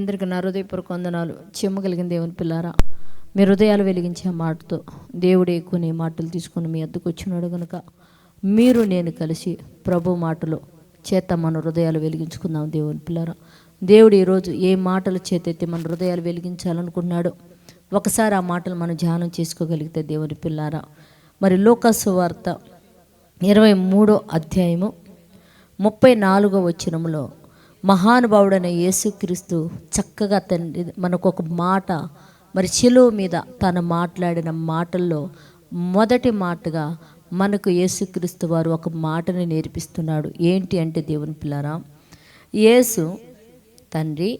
అందరికీ నా హృదయపూర్వక వందనాలు. చెమ్మగలిగిన దేవుని పిల్లారా, మీ హృదయాలు వెలిగించే మాటతో దేవుడే కొన్ని మాటలు తీసుకుని మీ అద్దకు వచ్చినాడు కనుక మీరు నేను కలిసి ప్రభు మాటలు చేత మన హృదయాలు వెలిగించుకుందాం. దేవుని పిల్లారా, దేవుడు ఈరోజు ఏ మాటల చేతైతే మన హృదయాలు వెలిగించాలనుకున్నాడో ఒకసారి ఆ మాటలు మనం ధ్యానం చేసుకోగలిగితే దేవుని పిల్లారా, మరి లూకా సువార్త 23వ అధ్యాయము 34వ వచనంలో మహానుభావుడైన యేసుక్రీస్తు చక్కగా తండ్రి మనకు ఒక మాట, మరి శిలువ మీద తను మాట్లాడిన మాటల్లో మొదటి మాటగా మనకు యేసుక్రీస్తు వారు ఒక మాటని నేర్పిస్తున్నాడు. ఏంటి అంటే దేవుని పిల్లారా, యేసు తండ్రి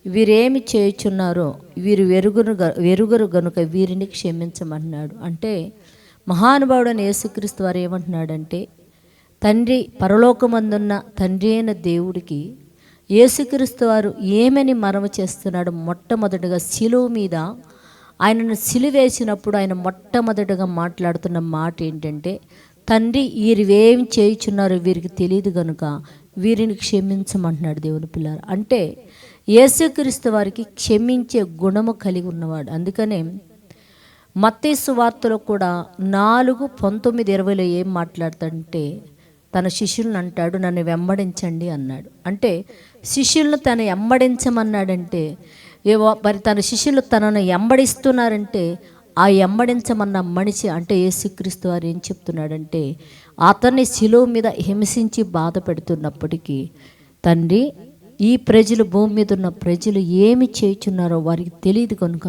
వీరేమి చేయుచున్నారో వీరు వెరుగురు గనుక వీరిని క్షమించమన్నాడు. అంటే మహానుభావుడైన యేసుక్రీస్తు వారు ఏమంటున్నాడంటే, తండ్రి పరలోకమందున్న తండ్రి అయిన దేవుడికి యేసుక్రీస్తు వారు ఏమని మనవి చేస్తున్నాడు? మొట్టమొదటిగా శిలువ మీద ఆయనను సిలువేసినప్పుడు ఆయన మొట్టమొదటిగా మాట్లాడుతున్న మాట ఏంటంటే, తండ్రి వీరివేం చేయుచున్నారో వీరికి తెలియదు కనుక వీరిని క్షమించమంటున్నాడు. దేవుని పిల్లారు అంటే యేసుక్రీస్తు వారికి క్షమించే గుణము కలిగి ఉన్నవాడు. అందుకనే మత్తయి సువార్తలో కూడా 4:19-20లో ఏం మాట్లాడతాడంటే, తన శిష్యులను అంటాడు, నన్ను వెంబడించండి అన్నాడు. అంటే శిష్యులను తను వెంబడించమన్నాడంటే, మరి తన శిష్యులు తనను వెంబడిస్తున్నారంటే ఆ వెంబడించమన్న మనిషి అంటే యేసుక్రీస్తు వారు ఏం చెప్తున్నాడంటే, అతన్ని శిలువ మీద హింసించి బాధ పెడుతున్నప్పటికీ, తండ్రి ఈ ప్రజలు, భూమి మీద ఉన్న ప్రజలు ఏమి చేయుచున్నారో వారికి తెలియదు కనుక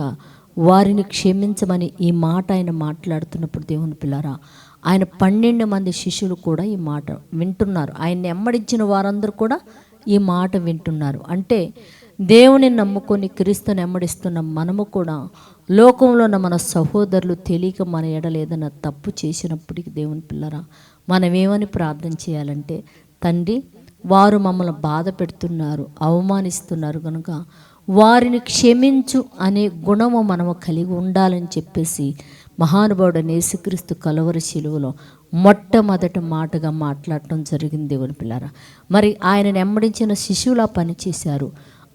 వారిని క్షమించమని ఈ మాట ఆయన మాట్లాడుతున్నప్పుడు దేవుని పిల్లారా, ఆయన 12 మంది శిష్యులు కూడా ఈ మాట వింటున్నారు. ఆయన్ని వెంబడించిన వారందరూ కూడా ఈ మాట వింటున్నారు. అంటే దేవుని నమ్ముకొని క్రీస్తుని వెంబడిస్తున్న మనము కూడా లోకంలో ఉన్న మన సహోదరులు తెలియక మన ఎడలేదన్న తప్పు చేసినప్పటికీ దేవుని పిల్లరా, మనం ఏమని ప్రార్థన చేయాలంటే, తండ్రి వారు మమ్మల్ని బాధ పెడుతున్నారు, అవమానిస్తున్నారు కనుక వారిని క్షమించు అనే గుణము మనము కలిగి ఉండాలని చెప్పేసి మహానుభావుడు యేసుక్రీస్తు కలువరి శిలువలో మొట్టమొదటి మాటగా మాట్లాడటం జరిగింది. దేవుని పిల్లారా, మరి ఆయనను వెంబడించిన శిష్యులా పనిచేశారు.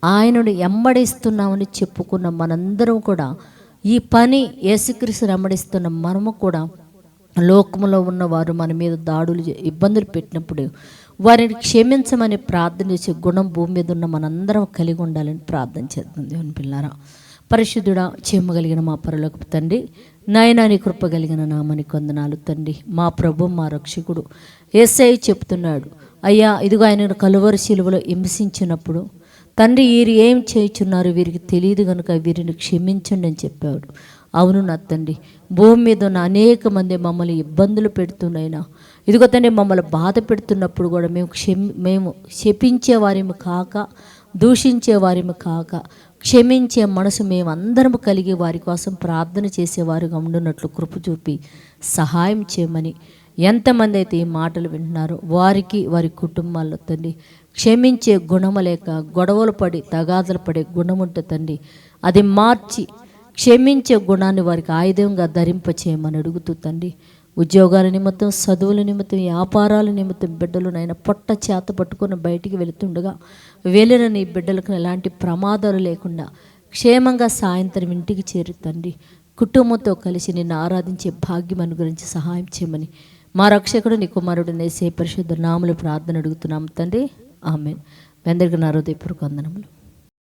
ఆయనను వెంబడిస్తున్నామని చెప్పుకున్న మనందరం కూడా ఈ పని యేసుక్రీస్తుని వెంబడిస్తున్న మనము కూడా లోకంలో ఉన్నవారు మన మీద దాడులు ఇబ్బందులు పెట్టినప్పుడు వారిని క్షమించమని ప్రార్థన చేసే గుణం భూమి మీద ఉన్న మనందరం కలిగి ఉండాలని ప్రార్థన చేద్దాం. దేవుని పిల్లారా, పరిశుద్ధుడా, చేయగలిగిన మా పరలోకపు తండ్రి, నాయనా నీ కృప కలిగిన నామని వందనాలు తండ్రి. మా ప్రభు, మా రక్షకుడు యేసయ్య చెప్తున్నాడు, అయ్యా ఇదిగో ఆయనను కలువరి శిలువలో హింసించినప్పుడు తండ్రి వీరు ఏం చేయుచున్నారు వీరికి తెలియదు కనుక వీరిని క్షమించండి అని చెప్పాడు. అవును నా తండ్రి, భూమి మీద ఉన్న అనేక మంది మమ్మల్ని ఇబ్బందులు పెడుతున్నాయినా, ఇదిగో తండ్రి మమ్మల్ని బాధ పెడుతున్నప్పుడు కూడా మేము శపించే వారిని కాక, దూషించే వారిని కాక, క్షమించే మనసు మేమందరం కలిగి వారి కోసం ప్రార్థన చేసేవారుగా ఉండున్నట్లు కృప చూపి సహాయం చేయమని, ఎంతమంది అయితే ఈ మాటలు వింటున్నారో వారికి, వారి కుటుంబాల్లో తండ్రి క్షమించే గుణము లేక గొడవలు పడి తగాదలు పడే గుణం ఉంటే తండ్రి అది మార్చి క్షమించే గుణాన్ని వారికి ఆయుధంగా ధరింపచేయమని అడుగుతూ తండ్రి, ఉద్యోగాల నిమిత్తం, చదువుల నిమిత్తం, వ్యాపారాల నిమిత్తం బిడ్డలు నాయన పొట్ట చేత పట్టుకొని బయటికి వెళుతుండగా వెళ్ళిన నీ బిడ్డలకు ఎలాంటి ప్రమాదాలు లేకుండా క్షేమంగా సాయంత్రం ఇంటికి చేరు తండ్రి కుటుంబంతో కలిసి నిన్ను ఆరాధించే భాగ్యం గురించి సహాయం చేయమని మా రక్షకుడు నీ కుమారుడు యేసయ్య పరిశుద్ధ నామములో ప్రార్థన అడుగుతున్నాము తండ్రి. ఆమేన్. మీ అందరికీ నా హృదయపూర్వక వందనములు.